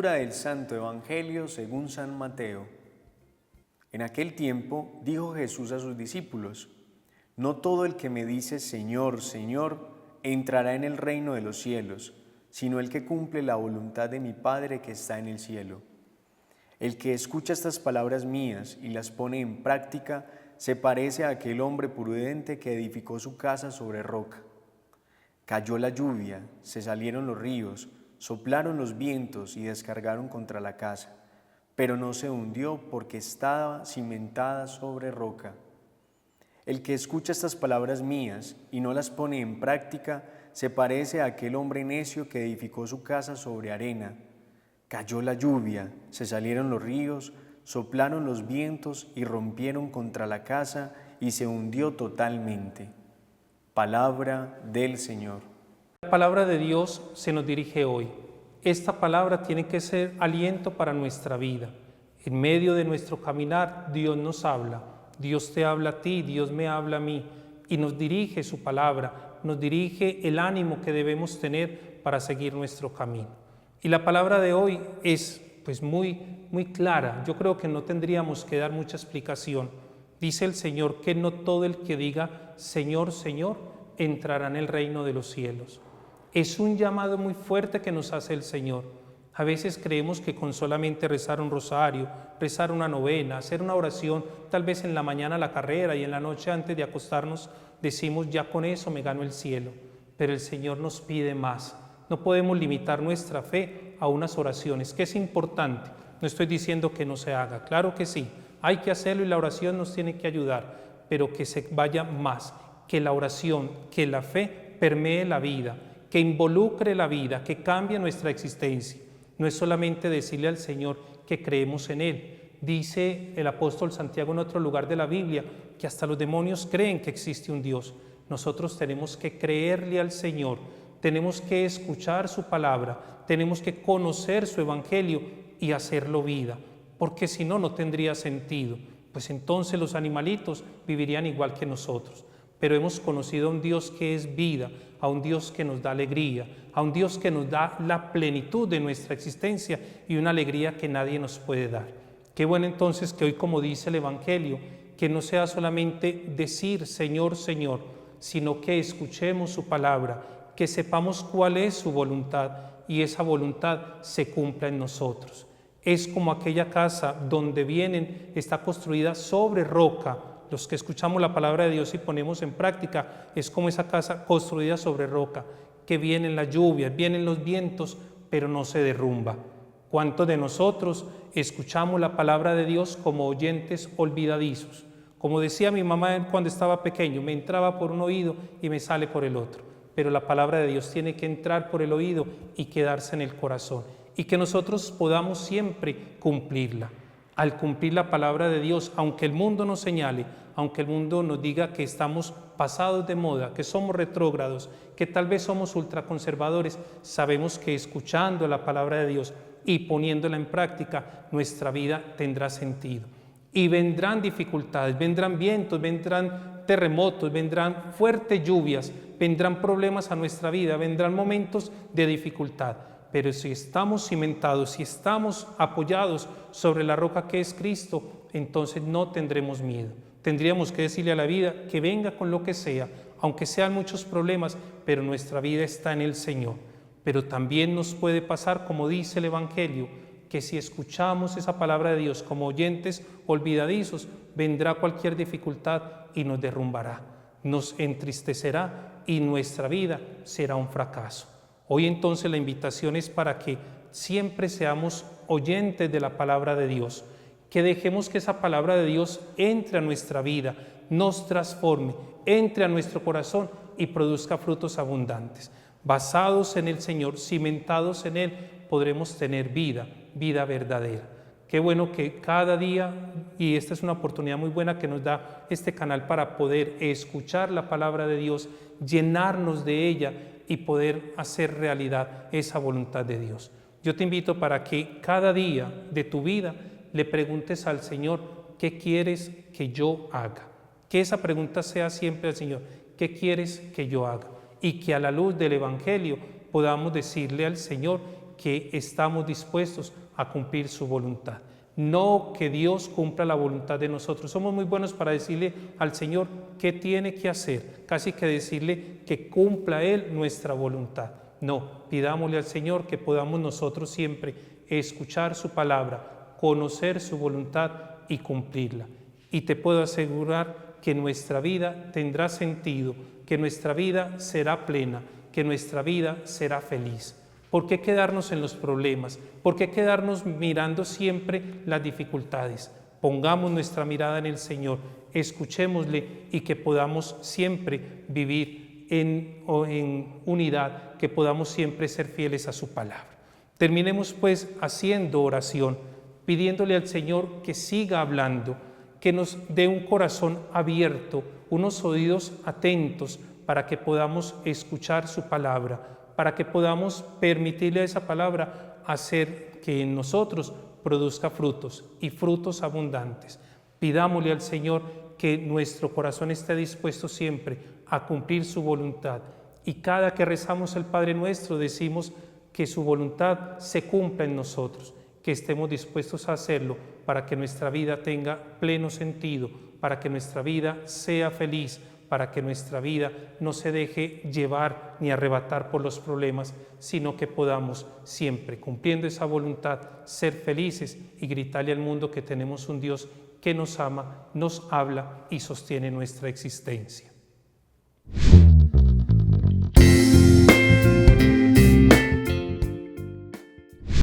Lectura del Santo Evangelio según San Mateo. En aquel tiempo dijo Jesús a sus discípulos: No todo el que me dice Señor, Señor, entrará en el reino de los cielos, sino el que cumple la voluntad de mi Padre que está en el cielo. El que escucha estas palabras mías y las pone en práctica se parece a aquel hombre prudente que edificó su casa sobre roca. Cayó la lluvia, se salieron los ríos, soplaron los vientos y descargaron contra la casa, pero no se hundió porque estaba cimentada sobre roca. El que escucha estas palabras mías y no las pone en práctica se parece a aquel hombre necio que edificó su casa sobre arena. Cayó la lluvia, se salieron los ríos, soplaron los vientos y rompieron contra la casa y se hundió totalmente. Palabra del Señor. La palabra de Dios se nos dirige hoy. Esta palabra tiene que ser aliento para nuestra vida. En medio de nuestro caminar, Dios nos habla. Dios te habla a ti, Dios me habla a mí. Y nos dirige su palabra, nos dirige el ánimo que debemos tener para seguir nuestro camino. Y la palabra de hoy es muy clara. Yo creo que no tendríamos que dar mucha explicación. Dice el Señor que no todo el que diga Señor, Señor, entrará en el reino de los cielos. Es un llamado muy fuerte que nos hace el Señor. A veces creemos que con solamente rezar un rosario, rezar una novena, hacer una oración, tal vez en la mañana a la carrera y en la noche antes de acostarnos, decimos ya con eso me gano el cielo. Pero el Señor nos pide más. No podemos limitar nuestra fe a unas oraciones, que es importante. No estoy diciendo que no se haga, claro que sí. Hay que hacerlo y la oración nos tiene que ayudar, pero que se vaya más, que la oración, que la fe permee la vida, que involucre la vida, que cambie nuestra existencia. No es solamente decirle al Señor que creemos en Él. Dice el apóstol Santiago en otro lugar de la Biblia que hasta los demonios creen que existe un Dios. Nosotros tenemos que creerle al Señor, tenemos que escuchar su palabra, tenemos que conocer su evangelio y hacerlo vida. Porque si no, no tendría sentido, pues entonces los animalitos vivirían igual que nosotros. Pero hemos conocido a un Dios que es vida, a un Dios que nos da alegría, a un Dios que nos da la plenitud de nuestra existencia y una alegría que nadie nos puede dar. Qué bueno entonces que hoy, como dice el Evangelio, que no sea solamente decir Señor, Señor, sino que escuchemos su palabra, que sepamos cuál es su voluntad y esa voluntad se cumpla en nosotros. Es como aquella casa donde vienen, está construida sobre roca. Los que escuchamos la palabra de Dios y ponemos en práctica, es como esa casa construida sobre roca, que vienen las lluvias, vienen los vientos, pero no se derrumba. ¿Cuántos de nosotros escuchamos la palabra de Dios como oyentes olvidadizos? Como decía mi mamá cuando estaba pequeño, me entraba por un oído y me sale por el otro. Pero la palabra de Dios tiene que entrar por el oído y quedarse en el corazón. Y que nosotros podamos siempre cumplirla. Al cumplir la palabra de Dios, aunque el mundo nos señale, aunque el mundo nos diga que estamos pasados de moda, que somos retrógrados, que tal vez somos ultraconservadores, sabemos que escuchando la palabra de Dios y poniéndola en práctica, nuestra vida tendrá sentido. Y vendrán dificultades, vendrán vientos, vendrán terremotos, vendrán fuertes lluvias, vendrán problemas a nuestra vida, vendrán momentos de dificultad. Pero si estamos cimentados, si estamos apoyados sobre la roca que es Cristo, entonces no tendremos miedo. Tendríamos que decirle a la vida que venga con lo que sea, aunque sean muchos problemas, pero nuestra vida está en el Señor. Pero también nos puede pasar, como dice el Evangelio, que si escuchamos esa palabra de Dios como oyentes olvidadizos, vendrá cualquier dificultad y nos derrumbará, nos entristecerá y nuestra vida será un fracaso. Hoy entonces la invitación es para que siempre seamos oyentes de la palabra de Dios, que dejemos que esa palabra de Dios entre a nuestra vida, nos transforme, entre a nuestro corazón y produzca frutos abundantes. Basados en el Señor, cimentados en Él, podremos tener vida, vida verdadera. Qué bueno que cada día, y esta es una oportunidad muy buena que nos da este canal para poder escuchar la palabra de Dios, llenarnos de ella y poder hacer realidad esa voluntad de Dios. Yo te invito para que cada día de tu vida le preguntes al Señor, ¿qué quieres que yo haga? Que esa pregunta sea siempre al Señor, ¿qué quieres que yo haga? Y que a la luz del Evangelio podamos decirle al Señor que estamos dispuestos a cumplir su voluntad. No que Dios cumpla la voluntad de nosotros. Somos muy buenos para decirle al Señor qué tiene que hacer, casi que decirle que cumpla Él nuestra voluntad. No, pidámosle al Señor que podamos nosotros siempre escuchar su palabra, conocer su voluntad y cumplirla. Y te puedo asegurar que nuestra vida tendrá sentido, que nuestra vida será plena, que nuestra vida será feliz. ¿Por qué quedarnos en los problemas? ¿Por qué quedarnos mirando siempre las dificultades? Pongamos nuestra mirada en el Señor, escuchémosle y que podamos siempre vivir en unidad, que podamos siempre ser fieles a su palabra. Terminemos pues haciendo oración, pidiéndole al Señor que siga hablando, que nos dé un corazón abierto, unos oídos atentos para que podamos escuchar su palabra, para que podamos permitirle a esa palabra hacer que en nosotros produzca frutos y frutos abundantes. Pidámosle al Señor que nuestro corazón esté dispuesto siempre a cumplir su voluntad. Y cada que rezamos el Padre Nuestro decimos que su voluntad se cumpla en nosotros, que estemos dispuestos a hacerlo para que nuestra vida tenga pleno sentido, para que nuestra vida sea feliz, para que nuestra vida no se deje llevar ni arrebatar por los problemas, sino que podamos siempre, cumpliendo esa voluntad, ser felices y gritarle al mundo que tenemos un Dios que nos ama, nos habla y sostiene nuestra existencia.